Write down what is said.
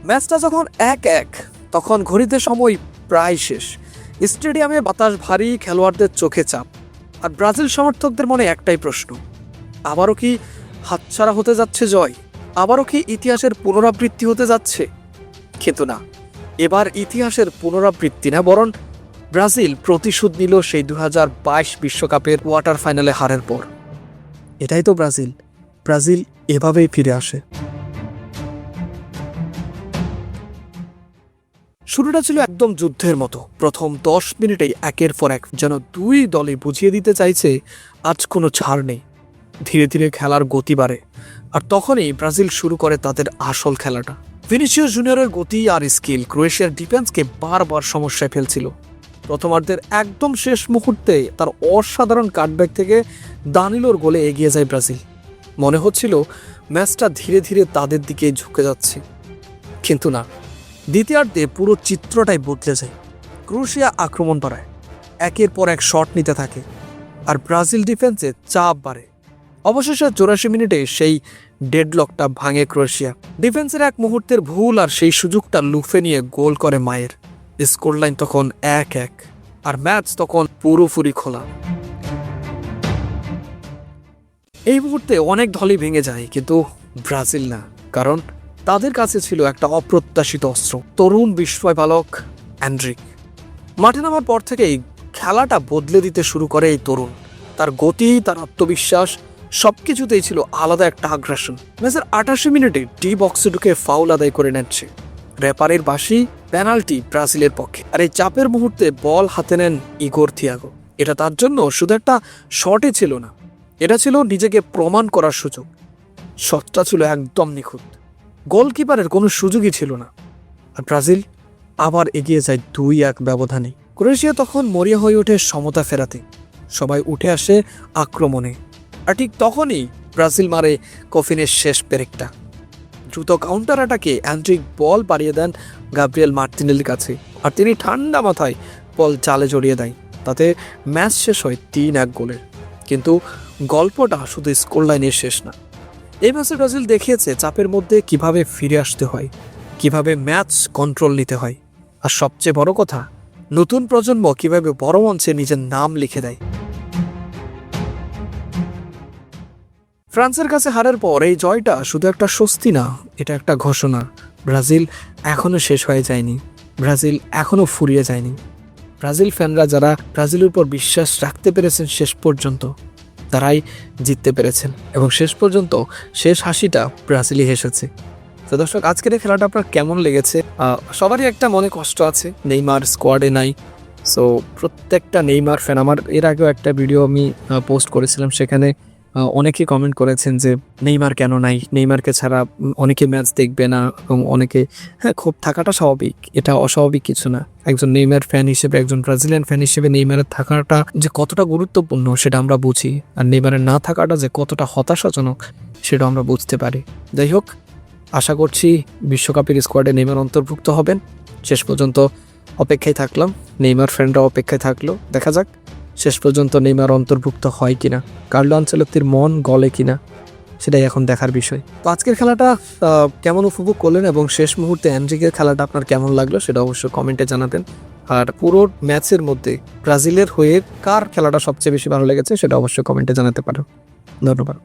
ম্যাচটা যখন 1-1, তখন ঘড়িতে সময় প্রায় শেষ। স্টেডিয়ামে বাতাস ভারী, খেলোয়াড়দের চোখে চাপ, আর ব্রাজিল সমর্থকদের মনে একটাই প্রশ্ন, আবারও কি হাতছাড়া হতে যাচ্ছে জয়? আবারও কি ইতিহাসের পুনরাবৃত্তি হতে যাচ্ছে? কিন্তু না, এবার ইতিহাসের পুনরাবৃত্তি না, বরং ব্রাজিল প্রতিশোধ নিল সেই 2022 বিশ্বকাপের কোয়ার্টার ফাইনালে হারের পর। এটাই তো ব্রাজিল। ব্রাজিল এভাবেই ফিরে আসে। শুরুটা ছিল একদম যুদ্ধের মতো। প্রথম 10 মিনিটেই একের পর এক যেন দুই দলে বুঝিয়ে দিতে চাইছে আজ কোনো ছাড় নেই। ধীরে ধীরে খেলার গতি বাড়ে, আর তখনই ব্রাজিল শুরু করে তাদের আসল খেলাটা। ভিনিসিয়াস জুনিয়রের গতি আর স্কিল ক্রোয়েশিয়ার ডিফেন্সকে বারবার সমস্যায় ফেলছিল। প্রথমার্ধের একদম শেষ মুহূর্তে তার অসাধারণ কাটব্যাক থেকে দানিলোর গোলে এগিয়ে যায় ব্রাজিল। মনে হচ্ছিল ম্যাচটা ধীরে ধীরে তাদের দিকে ঝুঁকে যাচ্ছে, কিন্তু না। দ্বিতীয়ার্ধে পুরো চিত্রটাই বদলে যায়। ক্রোয়েশিয়া আক্রমণ বাড়ায়, একের পর এক শট নিতে থাকে, আর ব্রাজিল ডিফেন্সে চাপ বাড়ে। অবশেষে 84 মিনিটে সেই ডেডলকটা ভাঙে ক্রোয়েশিয়া। ডিফেন্সের এক মুহূর্তের ভুল আর সেই সুযোগটা লুফে নিয়ে গোল করে মায়ের। স্কোর লাইন তখন 1-1, আর ম্যাচ তখন পুরোপুরি খোলা। এই মুহূর্তে অনেক দলই ভেঙে যায়, কিন্তু ব্রাজিল না, কারণ তাদের কাছে ছিল একটা অপ্রত্যাশিত অস্ত্র, তরুণ বিস্ময় বালক অ্যান্ড্রিক। মাঠে নামার পর থেকেই খেলাটা বদলে দিতে শুরু করে এই তরুণ। তার গতি, তার আত্মবিশ্বাস সবকিছুতেই ছিল আলাদা একটা আগ্রাসন। ম্যাচের 88 মিনিটে ডি বক্সে ঢুকে ফাউল আদায় করে নিচ্ছে। রেফারির বাঁশি, পেনাল্টি ব্রাজিলের পক্ষে। আর এই চাপের মুহূর্তে বল হাতে নেন ইগোর থিয়াগো। এটা তার জন্য শুধু একটা শটই ছিল না, এটা ছিল নিজেকে প্রমাণ করার সুযোগ। শটটা ছিল একদম নিখুঁত, গোলকিপারের কোনো সুযোগই ছিল না, আর ব্রাজিল আবার এগিয়ে যায় 2-1 ব্যবধানে। ক্রোয়েশিয়া তখন মরিয়া হয়ে ওঠে সমতা ফেরাতে। সবাই উঠে আসে আক্রমণে, আর ঠিক তখনই ব্রাজিল মারে কফিনের শেষ পেরেকটা। দ্রুত কাউন্টার অ্যাটাকে অ্যান্ড্রিক বল পাড়িয়ে দেন গাব্রিয়েল মার্টিনেলির কাছে, আর তিনি ঠান্ডা মাথায় বল জালে জড়িয়ে দেয়। তাতে ম্যাচ শেষ হয় 3-1 গোলের। কিন্তু গল্পটা শুধু স্কোর লাইনে শেষ না। এই ম্যাচে ব্রাজিল দেখিয়েছে চাপের মধ্যে কিভাবে ফিরে আসতে হয়, কিভাবে ম্যাচ কন্ট্রোল নিতে হয়, আর সবচেয়ে বড় কথা, নতুন প্রজন্ম কিভাবে বড় মঞ্চে নিজের নাম লিখে দেয়। ফ্রান্সের কাছে হারের পর এই জয়টা শুধু একটা স্বস্তি না, এটা একটা ঘোষণা। ব্রাজিল এখনো শেষ হয়ে যায়নি, ব্রাজিল এখনো ফুরিয়ে যায়নি। ব্রাজিল ফ্যানরা যারা ব্রাজিলের উপর বিশ্বাস রাখতে পেরেছেন শেষ পর্যন্ত, তারাই জিততে পেরেছেন, এবং শেষ পর্যন্ত শেষ হাসিটা ব্রাজিলই হেসেছে। তো দর্শক, আজকের এই খেলাটা আপনার কেমন লেগেছে? সবারই একটা মনে কষ্ট আছে, নেইমার স্কোয়াডে নাই। সো প্রত্যেকটা নেইমার ফ্যান, আমার এর আগেও একটা ভিডিও আমি পোস্ট করেছিলাম, সেখানে অনেকেই কমেন্ট করেছেন যে নেইমার কেন নাই, নেইমারকে ছাড়া অনেকে ম্যাচ দেখবে না, এবং অনেকে ক্ষোভ থাকাটা স্বাভাবিক, এটা অস্বাভাবিক কিছু না। একজন নেইমার ফ্যান হিসেবে, একজন ব্রাজিলিয়ান ফ্যান হিসেবে নেইমারের থাকাটা যে কতটা গুরুত্বপূর্ণ সেটা আমরা বুঝি, আর নেইমারের না থাকাটা যে কতটা হতাশাজনক সেটা আমরা বুঝতে পারি। যাই হোক, আশা করছি বিশ্বকাপের স্কোয়াডে নেইমার অন্তর্ভুক্ত হবেন। শেষ পর্যন্ত অপেক্ষায় থাকলাম, নেইমার ফ্যানরা অপেক্ষায় থাকলো, দেখা যাক শেষ পর্যন্ত নেইমার অন্তর্ভুক্ত হয় কিনা, কার্লো আনচেলত্তির মন গলে কিনা, সেটাই এখন দেখার বিষয়। তো আজকের খেলাটা কেমন উপভোগ করলেন, এবং শেষ মুহূর্তে অ্যান্ড্রিকের খেলাটা আপনার কেমন লাগলো সেটা অবশ্যই কমেন্টে জানাবেন। আর পুরো ম্যাচের মধ্যে ব্রাজিলের হয়ে কার খেলাটা সবচেয়ে বেশি ভালো লেগেছে সেটা অবশ্যই কমেন্টে জানাতে পারো। ধন্যবাদ।